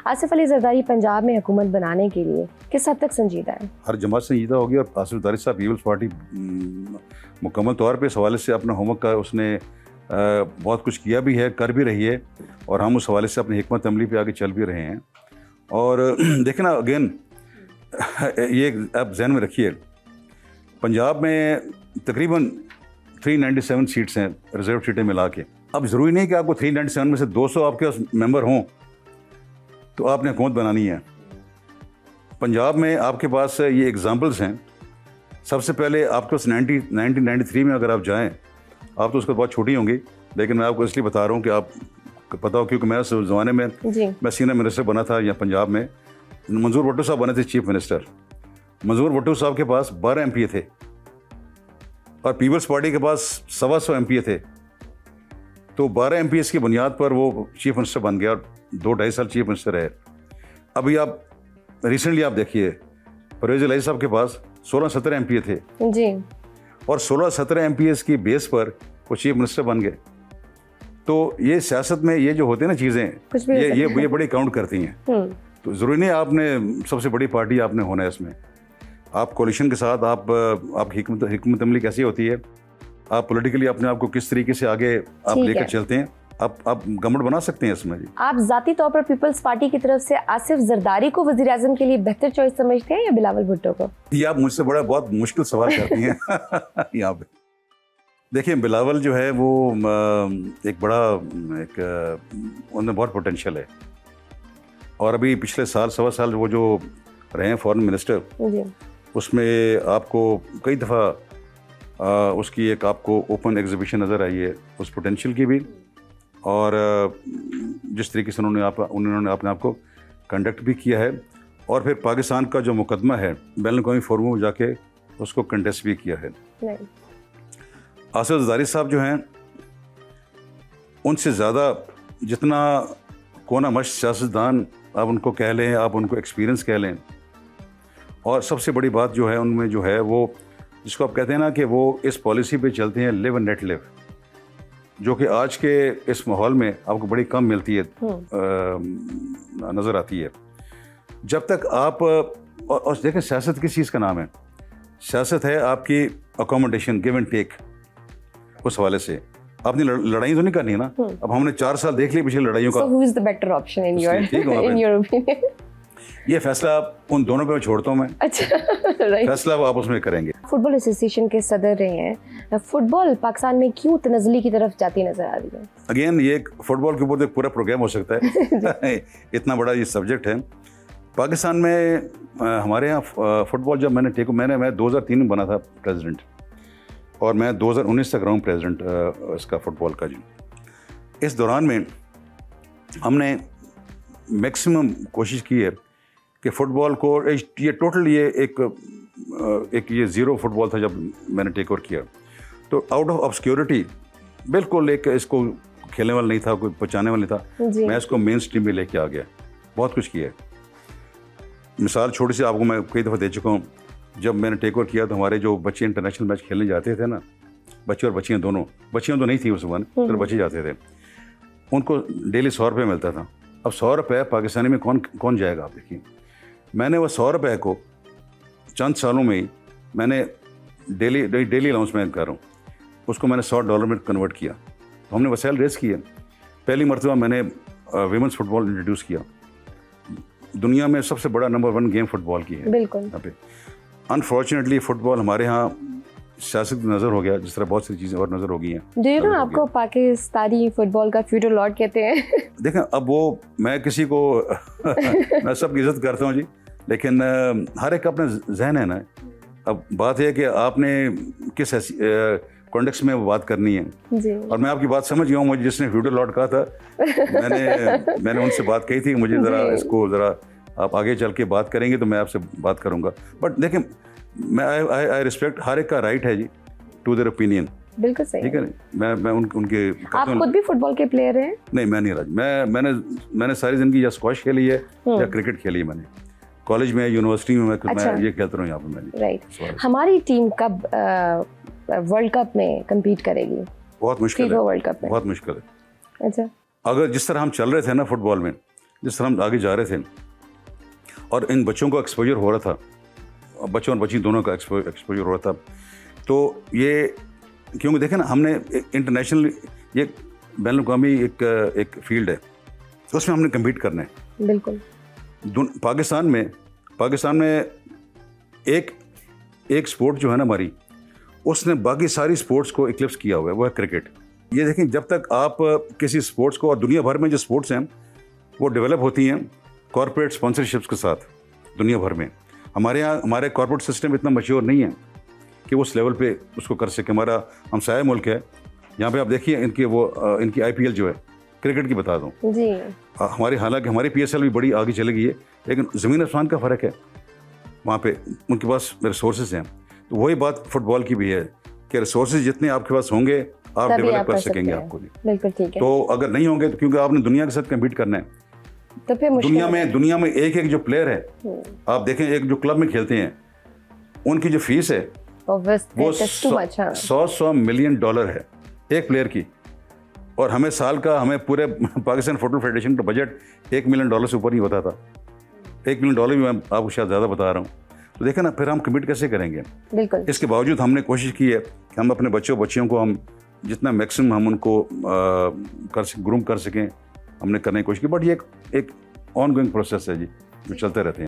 आसिफ अली जरदारी पंजाब में हुकूमत बनाने के लिए किस हद तक संजीदा है? हर जमात संजीदा होगी और आसिफ जरदारी साहब पीपल्स पार्टी मुकम्मल तौर पे इस हवाले से अपना होमवर्क का उसने बहुत कुछ किया भी है, कर भी रही है और हम उस हवाले से अपनी हिकमत अमली पे आगे चल भी रहे हैं। और देखें ना, अगेन ये आप जहन में रखिए, पंजाब में तकरीबन 397 सीट्स हैं रिजर्व सीटें मिला के। अब ज़रूरी नहीं कि आपको 397 में से 200 आपके पास मेंबर हों तो आपने हुकूमत बनानी है। पंजाब में आपके पास ये एग्जांपल्स हैं। सबसे पहले आपके पास 1993 में अगर आप जाएं, आप तो उसके बहुत छोटी होंगी, लेकिन मैं आपको इसलिए बता रहा हूँ कि आप पता हो, क्योंकि मैं उस ज़माने में मैं सीनियर मिनिस्टर बना था यहाँ पंजाब में। मंजूर भुट्टो साहब बने थे चीफ मिनिस्टर। मंजूर भुट्टो साहब के पास 12 MPA थे और पीपल्स पार्टी के पास 125 MPA थे। तो 12 MPs की बुनियाद पर वो चीफ मिनिस्टर बन गया और 2-2.5 साल चीफ मिनिस्टर रहे। अभी आप रिसेंटली आप देखिए, परवेज इलाही साहब के पास 16-17 MPA थे जी, और 16-17 MPs की बेस पर वो चीफ मिनिस्टर बन गए। तो ये सियासत में ये जो होते हैं ना चीज़ें, ये बड़ी काउंट करती हैं। तो ज़रूरी नहीं आपने सबसे बड़ी पार्टी आपने होना है इसमें। आप कोalition के साथ आपकी हिकमत अमली कैसी होती है, आप पॉलिटिकली अपने आप को किस तरीके से आगे आप लेकर चलते हैं, आप गवर्नमेंट बना सकते हैं इसमें जी। आप जाती तौर पर पीपल्स पार्टी की तरफ से आसिफ जरदारी को वज़ीर आज़म के लिए बेहतर चॉइस समझते हैं या बिलावल भुट्टो को? ये आप मुझसे बहुत मुश्किल सवाल करती हैं यहाँ पे। देखिए, बिलावल जो है वो एक उनमें बहुत पोटेंशियल है और अभी पिछले सवा साल वो जो रहे हैं फॉरेन मिनिस्टर, उसमें आपको कई दफ़ा उसकी एक आपको ओपन एग्जीबिशन नज़र आई है उस पोटेंशियल की भी, और जिस तरीके से उन्होंने अपने आप को कंडक्ट भी किया है और फिर पाकिस्तान का जो मुकदमा है बैनुल-अक़वामी फोरम में जाके उसको कंटेस्ट भी किया है। आसिफ जरदारी साहब जो हैं, उनसे ज़्यादा जितना कोना मश सियासतदान आप उनको कह लें, आप उनको एक्सपीरियंस कह लें, और सबसे बड़ी बात जो है उनमें जो है वो जिसको आप कहते हैं ना कि वो इस पॉलिसी पे चलते हैं, लिव एंड लेट लिव, जो कि आज के इस माहौल में आपको बड़ी कम मिलती है, नज़र आती है। जब तक आप और देखें, सियासत किस चीज़ का नाम है? सियासत है आपकी अकोमोडेशन, गिव एंड टेक। उस हवाले से आपने लड़ाई तो नहीं करनी है ना। अब हमने 4 साल देख लिए पिछले लड़ाइयों का। So who is the better option in your opinion? ये फैसला उन दोनों पे छोड़ता हूँ मैं। अच्छा, फैसला आप उसमें करेंगे। फुटबॉल एसोसिएशन के सदर रहे हैं, फुटबॉल पाकिस्तान में क्यों तनज़ली की तरफ जाती नजर आ रही है? अगेन ये फुटबॉल के ऊपर एक पूरा प्रोग्राम हो सकता है इतना बड़ा ये सब्जेक्ट है। पाकिस्तान में हमारे यहाँ फुटबॉल जब मैं 2003 में बना था प्रेसिडेंट और मैं 2019 तक रहा हूँ प्रेसिडेंट इसका फुटबॉल का जी। इस दौरान में हमने मैक्सिमम कोशिश की है कि फ़ुटबॉल को ये टोटल ये एक ये ज़ीरो फुटबॉल था जब मैंने टेक ओवर किया। तो आउट ऑफ ऑब्सक्योरिटी बिल्कुल एक इसको खेलने वाला नहीं था, कोई पहुँचाने वाला नहीं था, मैं इसको मेन स्ट्रीम में लेके आ गया। बहुत कुछ किया है। मिसाल छोटी सी आपको मैं कई दफ़ा दे चुका हूँ। जब मैंने टेक ओवर किया तो हमारे जो बच्चे इंटरनेशनल मैच खेलने जाते थे ना, बच्चे और बच्चियाँ दोनों, बच्चियाँ तो नहीं थी उस वन, तो बच्चे जाते थे, उनको डेली 100 रुपये मिलता था। अब 100 रुपये पाकिस्तानी में कौन जाएगा आप देखिए। मैंने वो 100 रुपये को चंद सालों में ही मैंने डेली अलाउंस में कर रहा हूँ, उसको मैंने $100 में कन्वर्ट किया। तो हमने वसाइल रेस किए। पहली मरतबा मैंने वीमेंस फुटबॉल इंट्रोड्यूस किया। दुनिया में सबसे बड़ा नंबर 1 गेम फुटबॉल की है। बिल्कुल। अनफॉर्चुनेटली फुटबॉल हमारे यहाँ सियासत नज़र हो गया, जिस तरह बहुत सारी चीज़ें और नज़र हो गई हैं। Do you know आपको पाकिस्तानी फुटबॉल का फ्यूचर लॉर्ड कहते हैं? देखें, अब वो मैं किसी को मैं सबकी इज्जत करता हूँ जी, लेकिन हर एक का अपना जहन है ना। अब बात है कि आपने किस कॉन्टेक्स्ट में वो बात करनी है जी। और मैं आपकी बात समझ गया हूँ। मुझे जिसने फ्यूचर लॉर्ड कहा था, मैंने उनसे बात कही थी, मुझे ज़रा आप आगे चल के बात करेंगे तो मैं आपसे बात करूंगा। बट देखें, मैं आई रिस्पेक्ट, हर एक का राइट है जी टू देयर ओपिनियन। बिल्कुल सही, ठीक है। मैं उनके आप खुद भी फुटबॉल के प्लेयर हैं? नहीं, मैं नहीं राज। मैंने सारी जिंदगी या स्क्वॉश खेली है या क्रिकेट खेली है। मैंने कॉलेज में, यूनिवर्सिटी में मैं ये खेलता रहा हूँ यहाँ पे मैंने। राइट। हमारी टीम कब वर्ल्ड कप में कम्पीट करेगी? बहुत मुश्किल है, वर्ल्ड कप में बहुत मुश्किल है। अच्छा, अगर जिस तरह हम चल रहे थे ना फुटबॉल में, जिस तरह हम आगे जा रहे थे और इन बच्चों को एक्सपोजर हो रहा था, बच्चों और बच्ची दोनों का एक्सपोजर हो रहा था, तो ये क्योंकि देखें ना, हमने इंटरनेशनल ये बैनुल अक़वामी एक फील्ड है, तो उसमें हमने कम्पीट करना है। बिल्कुल। पाकिस्तान में एक स्पोर्ट जो है ना हमारी, उसने बाकी सारी स्पोर्ट्स को इक्लिप्स किया हुआ है, वो है क्रिकेट। ये देखें, जब तक आप किसी स्पोर्ट्स को, और दुनिया भर में जो स्पोर्ट्स हैं वो डेवलप होती हैं कॉर्पोरेट स्पॉन्सरशिप्स के साथ दुनिया भर में। हमारे यहाँ हमारे कॉर्पोरेट सिस्टम इतना मैच्योर नहीं है कि उस लेवल पे उसको कर सके। हमारा हमसाया मुल्क है, यहाँ पे आप देखिए इनकी IPL जो है क्रिकेट की बता दूँ जी, हालांकि हमारी PSL भी बड़ी आगे चली गई है, लेकिन ज़मीन आसमान का फ़र्क है। वहाँ पे उनके पास रिसोर्सेज हैं, तो वही बात फुटबॉल की भी है कि रिसोर्सेज जितने आपके पास होंगे आप डेवलप कर सकेंगे आपको। बिल्कुल ठीक है। तो अगर नहीं होंगे तो क्योंकि आपने दुनिया के साथ कम्पीट करना है, तो फिर दुनिया में एक जो प्लेयर है, आप देखें एक जो क्लब में खेलते हैं उनकी जो फीस है वो $100 मिलियन है एक प्लेयर की, और हमें पूरे पाकिस्तान फुटबॉल फेडरेशन का बजट $1 मिलियन से ऊपर नहीं होता था। $1 मिलियन भी मैं आपको शायद ज़्यादा बता रहा हूँ। तो देखें ना, फिर हम कमिट कैसे करेंगे। बिल्कुल। इसके बावजूद हमने कोशिश की है कि हम अपने बच्चियों को हम जितना मैक्सिमम हम उनको ग्रूम कर सकें, हमने करने की कोशिश की। बट ये एक ऑन गोइंग प्रोसेस है जी, जो चलते रहते हैं।